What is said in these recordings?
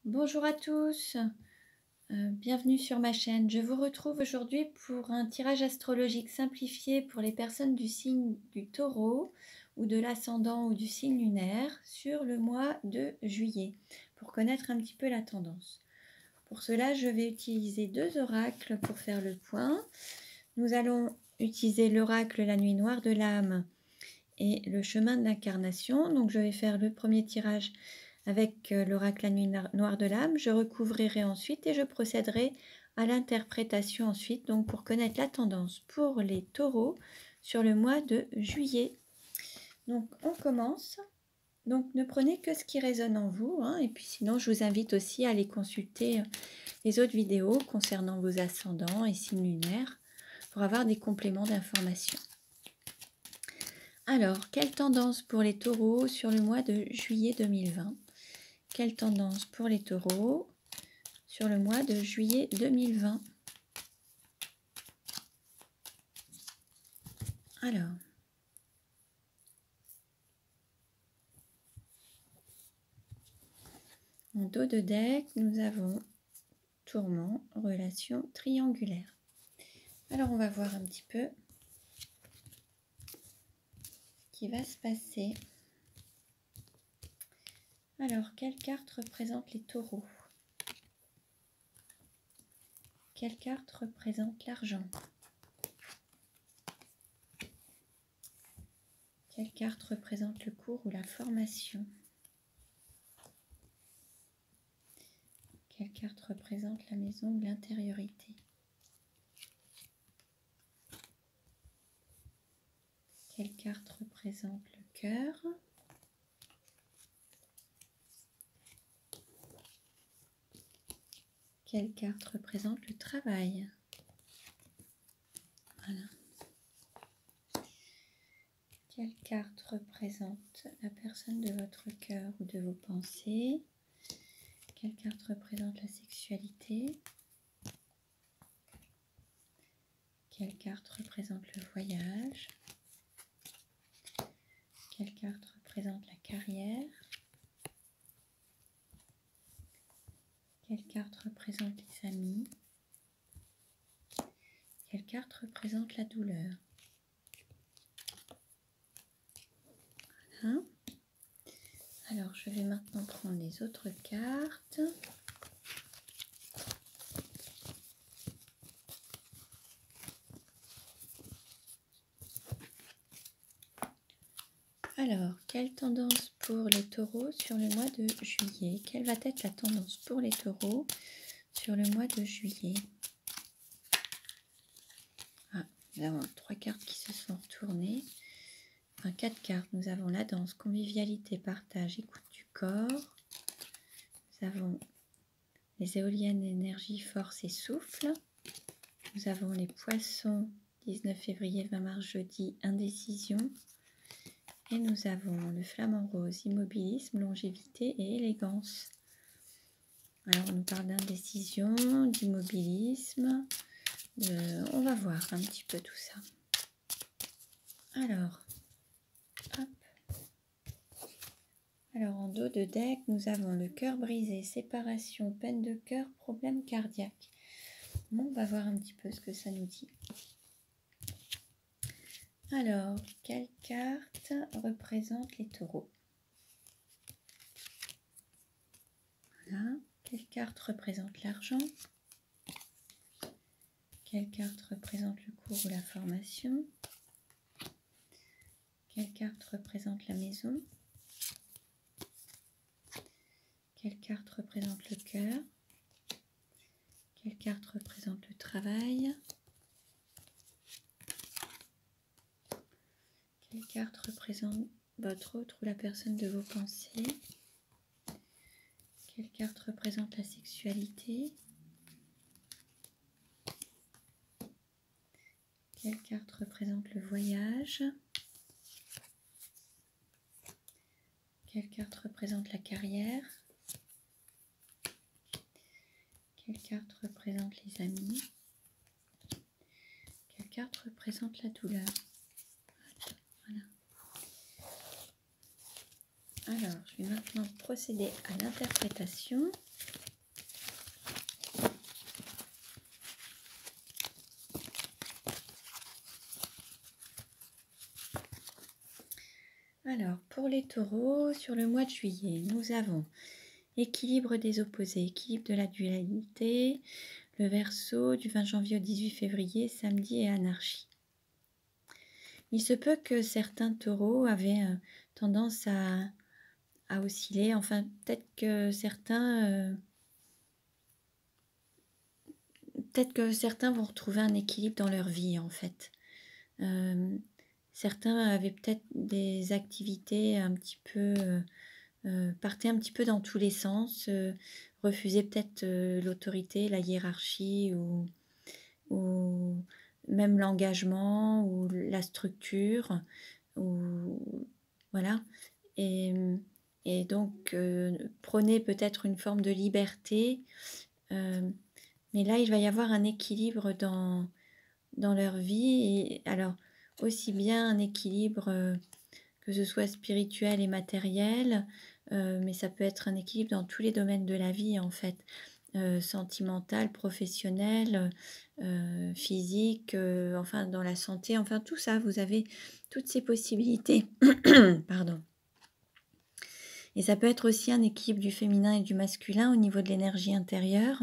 Bonjour à tous, bienvenue sur ma chaîne. Je vous retrouve aujourd'hui pour un tirage astrologique simplifié pour les personnes du signe du Taureau ou de l'ascendant ou du signe lunaire sur le mois de juillet pour connaître un petit peu la tendance. Pour cela, je vais utiliser deux oracles pour faire le point. Nous allons utiliser l'oracle La Nuit Noire de l'âme et le chemin de l'incarnation. Donc je vais faire le premier tirage avec l'oracle La Nuit Noire de l'âme. Je recouvrirai ensuite et je procéderai à l'interprétation ensuite, donc pour connaître la tendance pour les taureaux sur le mois de juillet. Donc on commence. Donc ne prenez que ce qui résonne en vous, hein, et puis sinon je vous invite aussi à aller consulter les autres vidéos concernant vos ascendants et signes lunaires pour avoir des compléments d'information. Alors, quelle tendance pour les taureaux sur le mois de juillet 2020? Quelle tendance pour les taureaux sur le mois de juillet 2020? Alors, en dos de deck, nous avons tourment, relation triangulaire. Alors, on va voir un petit peu ce qui va se passer. Alors, quelle carte représente les taureaux? Quelle carte représente l'argent? Quelle carte représente le cours ou la formation? Quelle carte représente la maison de l'intériorité? Quelle carte représente le cœur? Quelle carte représente le travail? Voilà. Quelle carte représente la personne de votre cœur ou de vos pensées? Quelle carte représente la sexualité? Quelle carte représente le voyage? Quelle carte représente la carrière? Quelle carte représente les amis? Quelle carte représente la douleur? Voilà. Alors, je vais maintenant prendre les autres cartes. Alors, quelle tendance pour les taureaux sur le mois de juillet? Quelle va être la tendance pour les taureaux sur le mois de juillet? Ah, nous avons 3 cartes qui se sont retournées. Enfin, 4 cartes. Nous avons la danse, convivialité, partage, écoute du corps. Nous avons les éoliennes, énergie, force et souffle. Nous avons les poissons, 19 février, 20 mars, jeudi, indécision. Et nous avons le flamant rose, immobilisme, longévité et élégance. Alors on nous parle d'indécision, d'immobilisme. On va voir un petit peu tout ça. Alors, hop. Alors en dos de deck, nous avons le cœur brisé, séparation, peine de cœur, problème cardiaque. Bon, on va voir un petit peu ce que ça nous dit. Alors, quelle carte représente les taureaux? Voilà. Quelle carte représente l'argent? Quelle carte représente le cours ou la formation? Quelle carte représente la maison? Quelle carte représente le cœur? Quelle carte représente le travail? Quelle carte représente votre autre ou la personne de vos pensées? Quelle carte représente la sexualité? Quelle carte représente le voyage? Quelle carte représente la carrière? Quelle carte représente les amis? Quelle carte représente la douleur? Voilà. Alors, je vais maintenant procéder à l'interprétation. Alors, pour les taureaux, sur le mois de juillet, nous avons équilibre des opposés, équilibre de la dualité, le Verseau du 20 janvier au 18 février, samedi et anarchie. Il se peut que certains taureaux avaient tendance à osciller, enfin peut-être que certains vont retrouver un équilibre dans leur vie en fait. Certains avaient peut-être des activités un petit peu, partaient un petit peu dans tous les sens, refusaient peut-être l'autorité, la hiérarchie ou même l'engagement ou la structure, ou voilà. Et donc prôner peut-être une forme de liberté, mais là il va y avoir un équilibre dans leur vie. Et alors aussi bien un équilibre que ce soit spirituel et matériel, mais ça peut être un équilibre dans tous les domaines de la vie en fait, sentimental, professionnel, physique, enfin dans la santé, enfin tout ça, vous avez toutes ces possibilités. Pardon. Et ça peut être aussi un équilibre du féminin et du masculin au niveau de l'énergie intérieure,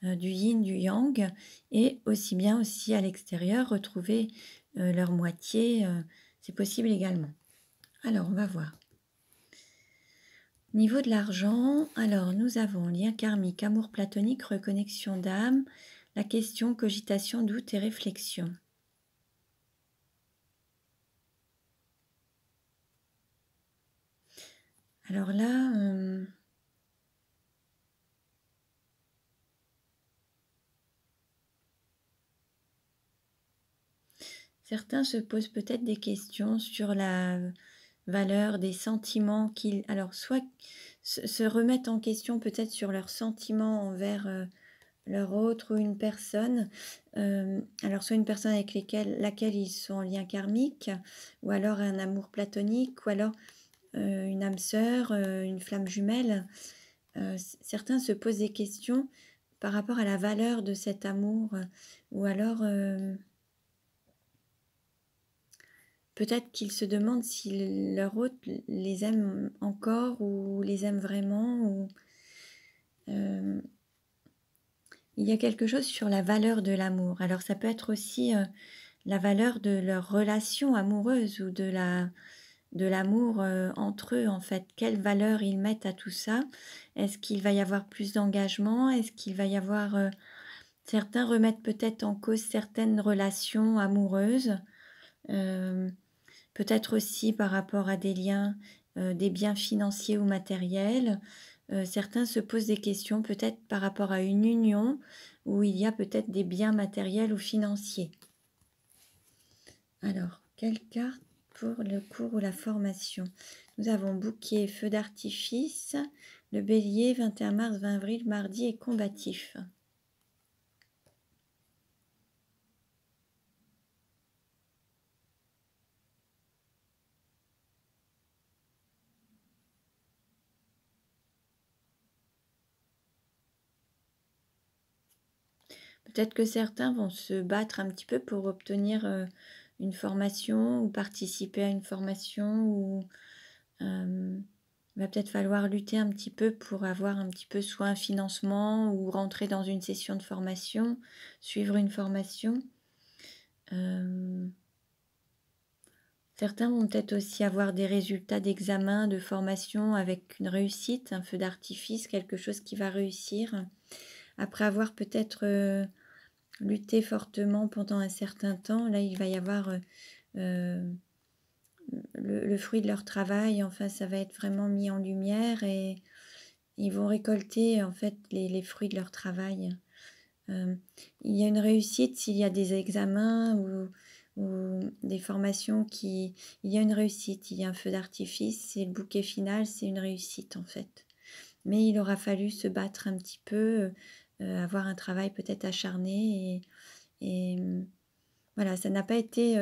du yin, du yang, et aussi bien aussi à l'extérieur, retrouver leur moitié, c'est possible également. Alors, on va voir. Niveau de l'argent, alors nous avons lien karmique, amour platonique, reconnexion d'âme, la question, cogitation, doute et réflexion. Alors là, certains se posent peut-être des questions sur la valeur des sentiments qu'ils... Alors, soit se remettent en question peut-être sur leurs sentiments envers leur autre ou une personne. Alors, soit une personne avec laquelle ils sont en lien karmique, ou alors un amour platonique, ou alors une âme sœur, une flamme jumelle. Certains se posent des questions par rapport à la valeur de cet amour, ou alors... peut-être qu'ils se demandent si leur hôte les aime encore ou les aime vraiment. Ou, il y a quelque chose sur la valeur de l'amour. Alors ça peut être aussi la valeur de leur relation amoureuse ou de l'amour entre eux en fait. Quelle valeur ils mettent à tout ça? Est-ce qu'il va y avoir plus d'engagement? Est-ce qu'il va y avoir... certains remettent peut-être en cause certaines relations amoureuses. Peut-être aussi par rapport à des liens, des biens financiers ou matériels. Certains se posent des questions peut-être par rapport à une union où il y a peut-être des biens matériels ou financiers. Alors, quelle carte pour le cours ou la formation? Nous avons bouquet, feu d'artifice, le bélier, 21 mars, 20 avril, mardi et combatif. Peut-être que certains vont se battre un petit peu pour obtenir une formation ou participer à une formation, ou il va peut-être falloir lutter un petit peu pour avoir un petit peu soit un financement ou rentrer dans une session de formation, suivre une formation. Certains vont peut-être aussi avoir des résultats d'examen, de formation avec une réussite, un feu d'artifice, quelque chose qui va réussir. Après avoir peut-être lutté fortement pendant un certain temps, là il va y avoir le fruit de leur travail. Enfin, ça va être vraiment mis en lumière et ils vont récolter en fait les fruits de leur travail. Il y a une réussite s'il y a des examens ou des formations qui... Il y a une réussite, il y a un feu d'artifice, c'est le bouquet final, c'est une réussite en fait. Mais il aura fallu se battre un petit peu, avoir un travail peut-être acharné et voilà, ça n'a pas été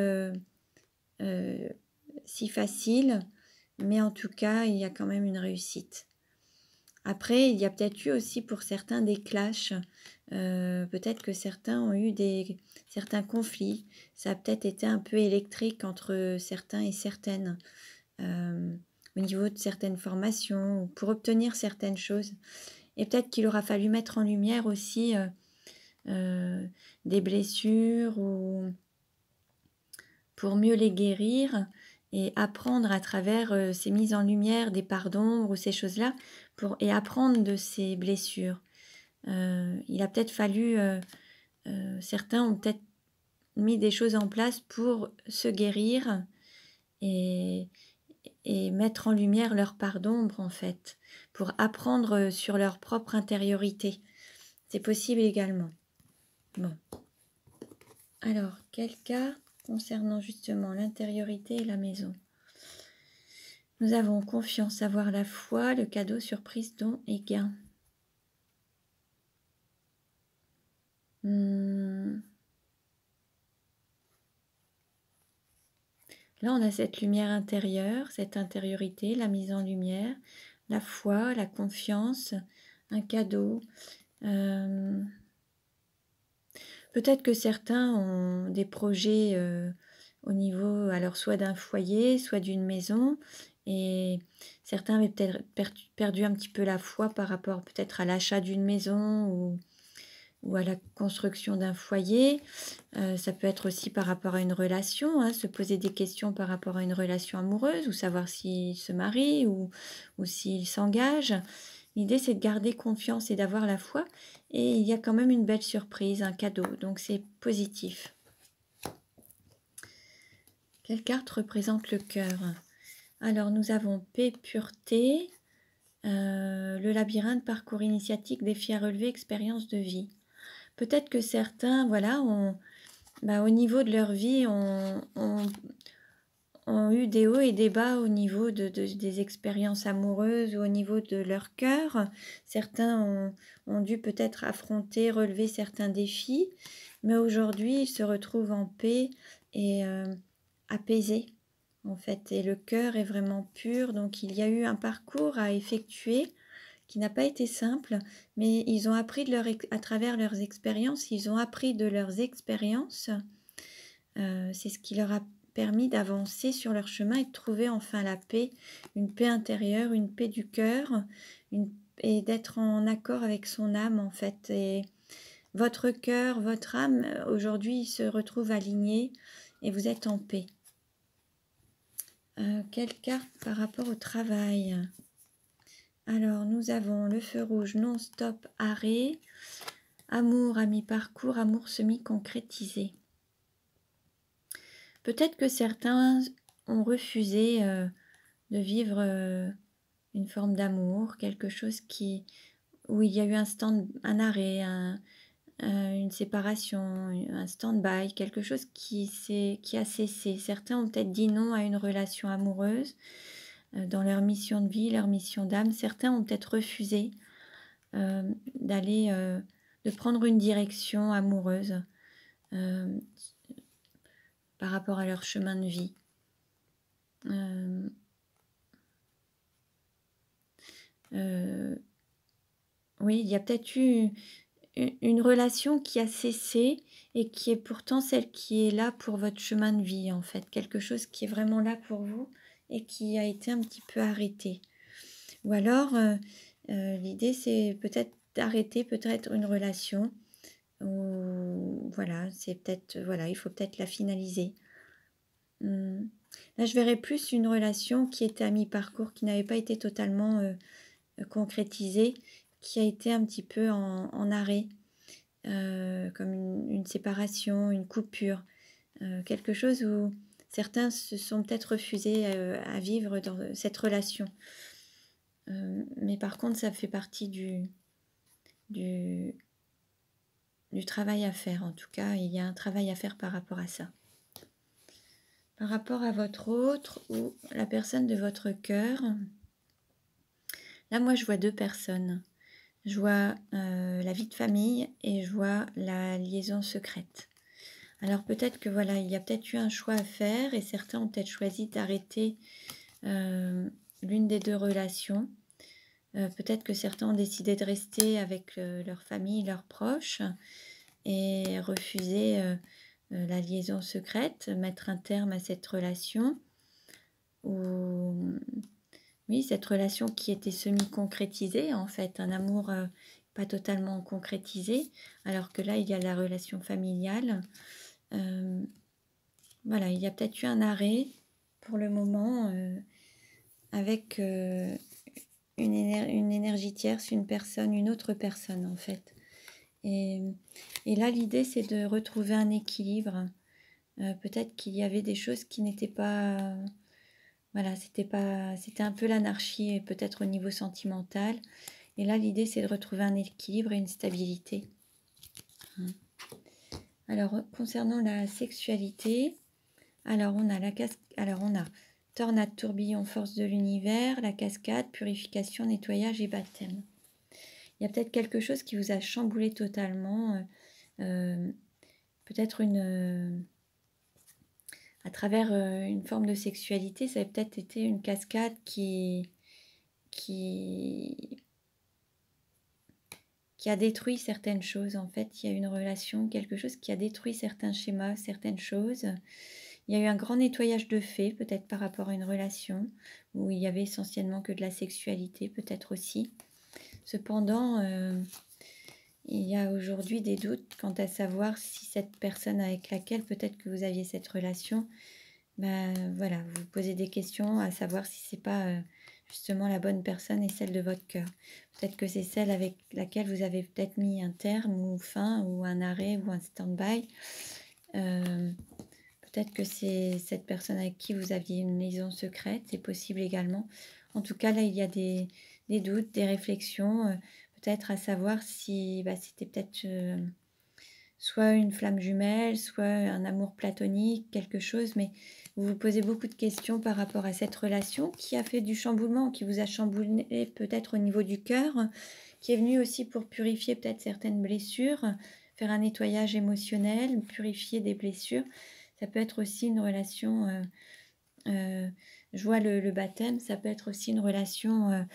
si facile, mais en tout cas, il y a quand même une réussite. Après, il y a peut-être eu aussi pour certains des clashs. Peut-être que certains ont eu certains conflits. Ça a peut-être été un peu électrique entre certains et certaines. Au niveau de certaines formations, ou pour obtenir certaines choses. Et peut-être qu'il aura fallu mettre en lumière aussi des blessures ou pour mieux les guérir et apprendre à travers ces mises en lumière des parts d'ombre ou ces choses-là et apprendre de ces blessures. Il a peut-être fallu, certains ont peut-être mis des choses en place pour se guérir et, et mettre en lumière leur part d'ombre en fait, pour apprendre sur leur propre intériorité. C'est possible également. Bon. Alors, quelle carte concernant justement l'intériorité et la maison? Nous avons confiance, avoir la foi, le cadeau, surprise, don et gain. Là, on a cette lumière intérieure, cette intériorité, la mise en lumière, la foi, la confiance, un cadeau. Peut-être que certains ont des projets au niveau, alors soit d'un foyer, soit d'une maison, et certains avaient peut-être perdu un petit peu la foi par rapport peut-être à l'achat d'une maison ou à la construction d'un foyer. Ça peut être aussi par rapport à une relation, hein, se poser des questions par rapport à une relation amoureuse, ou savoir s'il se marie ou s'il s'engage. L'idée, c'est de garder confiance et d'avoir la foi. Et il y a quand même une belle surprise, un cadeau. Donc, c'est positif. Quelle carte représente le cœur? Alors, nous avons paix, pureté, le labyrinthe, parcours initiatique, défi à relever, expérience de vie. Peut-être que certains, voilà, au niveau de leur vie, ont eu des hauts et des bas au niveau des expériences amoureuses ou au niveau de leur cœur. Certains ont dû peut-être affronter, relever certains défis, mais aujourd'hui, ils se retrouvent en paix et apaisés, en fait. Et le cœur est vraiment pur, donc il y a eu un parcours à effectuer qui n'a pas été simple, mais ils ont appris à travers leurs expériences, ils ont appris de leurs expériences. C'est ce qui leur a permis d'avancer sur leur chemin et de trouver enfin la paix, une paix intérieure, une paix du cœur, et d'être en accord avec son âme en fait. Et votre cœur, votre âme, aujourd'hui, se retrouvent alignés et vous êtes en paix. Quelle carte par rapport au travail? Alors, nous avons le feu rouge, non-stop, arrêt, amour à mi-parcours, amour semi-concrétisé. Peut-être que certains ont refusé de vivre une forme d'amour, quelque chose où il y a eu un arrêt, une séparation, un stand-by, quelque chose qui a cessé. Certains ont peut-être dit non à une relation amoureuse dans leur mission de vie, leur mission d'âme. Certains ont peut-être refusé de prendre une direction amoureuse par rapport à leur chemin de vie. Oui, il y a peut-être eu une relation qui a cessé et qui est pourtant celle qui est là pour votre chemin de vie, en fait. Quelque chose qui est vraiment là pour vous et qui a été un petit peu arrêté. Ou alors, l'idée, c'est peut-être d'arrêter peut-être une relation. Ou voilà, c'est peut-être, voilà, il faut peut-être la finaliser. Là, je verrais plus une relation qui était à mi-parcours, qui n'avait pas été totalement concrétisée, qui a été un petit peu en arrêt, comme une séparation, une coupure, quelque chose où certains se sont peut-être refusés à vivre dans cette relation. Mais par contre, ça fait partie du travail à faire. En tout cas, il y a un travail à faire par rapport à ça. Par rapport à votre autre ou la personne de votre cœur, là, moi, je vois deux personnes. Je vois la vie de famille et je vois la liaison secrète. Alors peut-être que voilà, il y a peut-être eu un choix à faire et certains ont peut-être choisi d'arrêter l'une des deux relations. Peut-être que certains ont décidé de rester avec leur famille, leurs proches, et refuser la liaison secrète, mettre un terme à cette relation, ou oui, cette relation qui était semi-concrétisée, en fait, un amour pas totalement concrétisé, alors que là, il y a la relation familiale. Voilà, il y a peut-être eu un arrêt pour le moment avec une énergie tierce, une personne, une autre personne, en fait. Et là, l'idée, c'est de retrouver un équilibre. Peut-être qu'il y avait des choses qui n'étaient pas... Voilà, c'était un peu l'anarchie, peut-être au niveau sentimental. Et là, l'idée, c'est de retrouver un équilibre et une stabilité. Alors, concernant la sexualité, alors on a tornade, tourbillon, force de l'univers, la cascade, purification, nettoyage et baptême. Il y a peut-être quelque chose qui vous a chamboulé totalement, peut-être à travers une forme de sexualité, ça a peut-être été une cascade qui a détruit certaines choses. En fait, il y a une relation, quelque chose qui a détruit certains schémas, certaines choses. Il y a eu un grand nettoyage de fait, peut-être par rapport à une relation, où il y avait essentiellement que de la sexualité, peut-être aussi. Cependant, il y a aujourd'hui des doutes quant à savoir si cette personne avec laquelle peut-être que vous aviez cette relation, voilà, vous vous posez des questions à savoir si c'est pas justement la bonne personne et celle de votre cœur. Peut-être que c'est celle avec laquelle vous avez peut-être mis un terme ou fin ou un arrêt ou un stand-by. Peut-être que c'est cette personne avec qui vous aviez une liaison secrète, c'est possible également. En tout cas, là, il y a des doutes, des réflexions, peut-être à savoir si c'était peut-être soit une flamme jumelle, soit un amour platonique, quelque chose, mais vous vous posez beaucoup de questions par rapport à cette relation qui a fait du chamboulement, qui vous a chamboulé peut-être au niveau du cœur, qui est venu aussi pour purifier peut-être certaines blessures, faire un nettoyage émotionnel, purifier des blessures. Ça peut être aussi une relation, je vois le baptême, ça peut être aussi une relation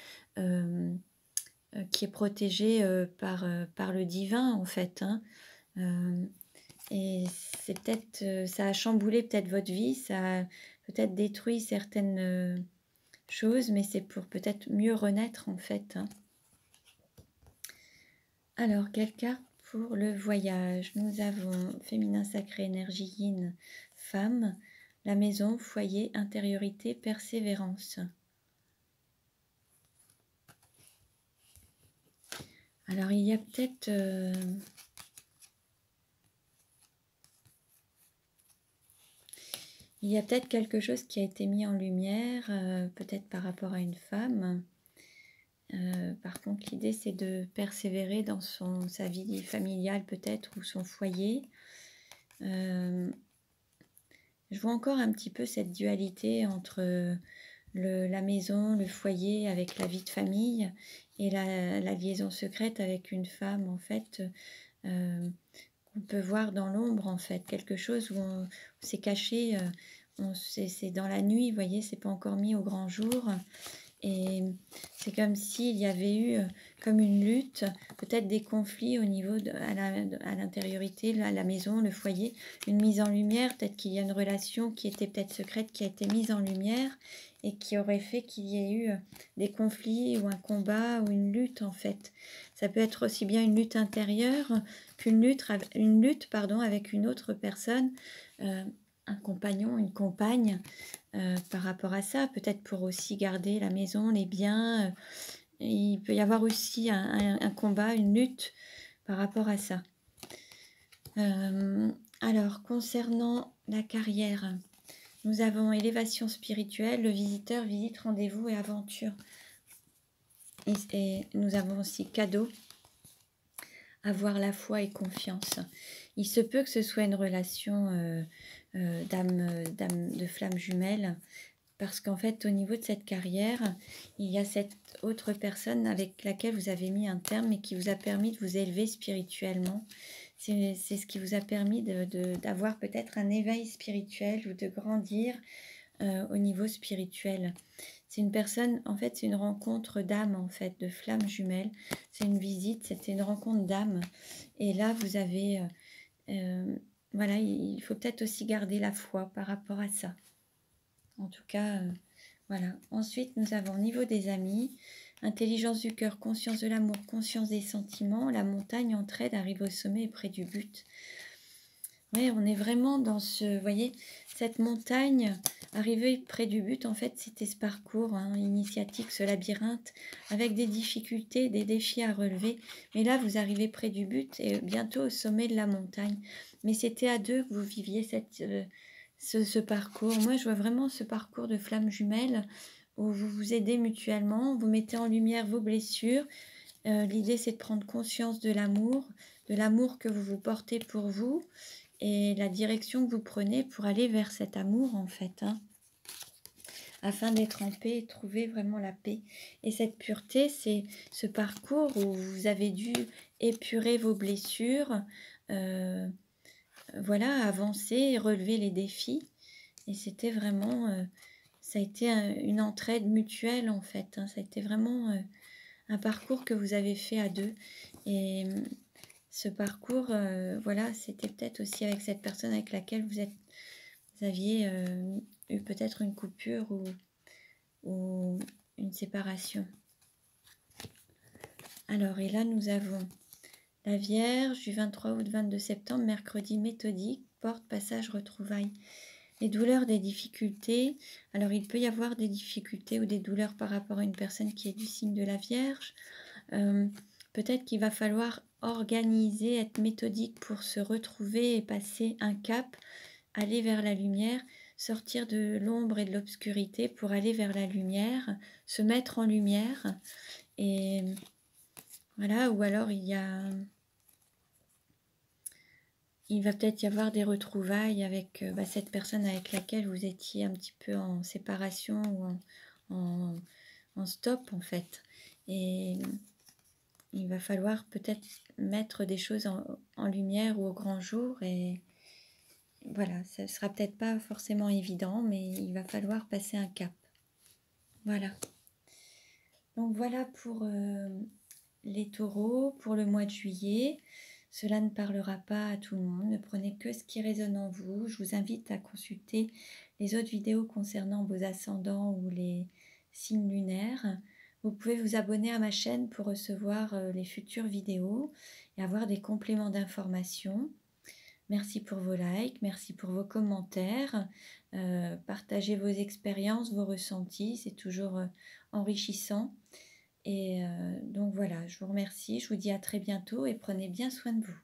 qui est protégée par le divin en fait. Hein. Et c'est peut-être, ça a chamboulé peut-être votre vie, ça a peut-être détruit certaines choses, mais c'est pour peut-être mieux renaître en fait. Hein. Alors, quelle carte pour le voyage? Nous avons féminin sacré, énergie yin, femme, la maison, foyer, intériorité, persévérance. Alors, il y a peut-être... il y a peut-être quelque chose qui a été mis en lumière, peut-être par rapport à une femme. Par contre, l'idée, c'est de persévérer dans sa vie familiale peut-être ou son foyer. Je vois encore un petit peu cette dualité entre la maison, le foyer avec la vie de famille et la liaison secrète avec une femme, en fait, qu'on peut voir dans l'ombre, en fait, quelque chose où on s'est caché, c'est dans la nuit, vous voyez, c'est pas encore mis au grand jour. Et c'est comme s'il y avait eu comme une lutte, peut-être des conflits au niveau à l'intériorité, la maison, le foyer, une mise en lumière, peut-être qu'il y a une relation qui était peut-être secrète, qui a été mise en lumière et qui aurait fait qu'il y ait eu des conflits ou un combat ou une lutte en fait. Ça peut être aussi bien une lutte intérieure qu'une lutte, avec une autre personne, un compagnon, une compagne. Par rapport à ça, peut-être pour aussi garder la maison, les biens. Il peut y avoir aussi un combat, une lutte par rapport à ça. Alors, concernant la carrière, nous avons élévation spirituelle, le visiteur, visite, rendez-vous et aventure. Et nous avons aussi cadeau, avoir la foi et confiance. Il se peut que ce soit une relation d'âme de flamme jumelle, parce qu'en fait, au niveau de cette carrière, il y a cette autre personne avec laquelle vous avez mis un terme et qui vous a permis de vous élever spirituellement. C'est ce qui vous a permis d'avoir peut-être un éveil spirituel ou de grandir au niveau spirituel. C'est une personne, en fait, c'est une rencontre d'âme, en fait, de flammes jumelles. C'est une visite, c'était une rencontre d'âme. Et là, vous avez, voilà, il faut peut-être aussi garder la foi par rapport à ça. En tout cas, voilà. Ensuite, nous avons au niveau des amis, intelligence du cœur, conscience de l'amour, conscience des sentiments, la montagne, entraide, arrive au sommet et près du but. Oui, on est vraiment dans ce, vous voyez, cette montagne, arriver près du but, en fait, c'était ce parcours initiatique, ce labyrinthe, avec des difficultés, des défis à relever. Mais là, vous arrivez près du but et bientôt au sommet de la montagne. Mais c'était à deux que vous viviez ce parcours. Moi, je vois vraiment ce parcours de flammes jumelles où vous vous aidez mutuellement, vous mettez en lumière vos blessures. L'idée, c'est de prendre conscience de l'amour que vous vous portez pour vous, et la direction que vous prenez pour aller vers cet amour, en fait, afin d'être en paix et trouver vraiment la paix. Et cette pureté, c'est ce parcours où vous avez dû épurer vos blessures, voilà, avancer et relever les défis. Et c'était vraiment, ça a été une entraide mutuelle, en fait, ça a été vraiment un parcours que vous avez fait à deux. Et ce parcours, voilà, c'était peut-être aussi avec cette personne avec laquelle vous aviez eu peut-être une coupure ou une séparation. Alors, et là, nous avons la Vierge du 23 août 22 septembre, mercredi méthodique, porte, passage, retrouvailles. Les douleurs, des difficultés. Alors, il peut y avoir des difficultés ou des douleurs par rapport à une personne qui est du signe de la Vierge. Peut-être qu'il va falloir organiser, être méthodique pour se retrouver et passer un cap, aller vers la lumière, sortir de l'ombre et de l'obscurité pour aller vers la lumière, se mettre en lumière. Et voilà, ou alors il va peut-être y avoir des retrouvailles avec cette personne avec laquelle vous étiez un petit peu en séparation ou en stop, en fait. Et il va falloir peut-être mettre des choses en lumière ou au grand jour, et voilà, ça ne sera peut-être pas forcément évident, mais il va falloir passer un cap. Voilà. Donc voilà pour les taureaux, pour le mois de juillet. Cela ne parlera pas à tout le monde, ne prenez que ce qui résonne en vous. Je vous invite à consulter les autres vidéos concernant vos ascendants ou les signes lunaires. Vous pouvez vous abonner à ma chaîne pour recevoir les futures vidéos et avoir des compléments d'informations. Merci pour vos likes, merci pour vos commentaires. Partagez vos expériences, vos ressentis, c'est toujours enrichissant. Et donc voilà, je vous remercie, je vous dis à très bientôt et prenez bien soin de vous.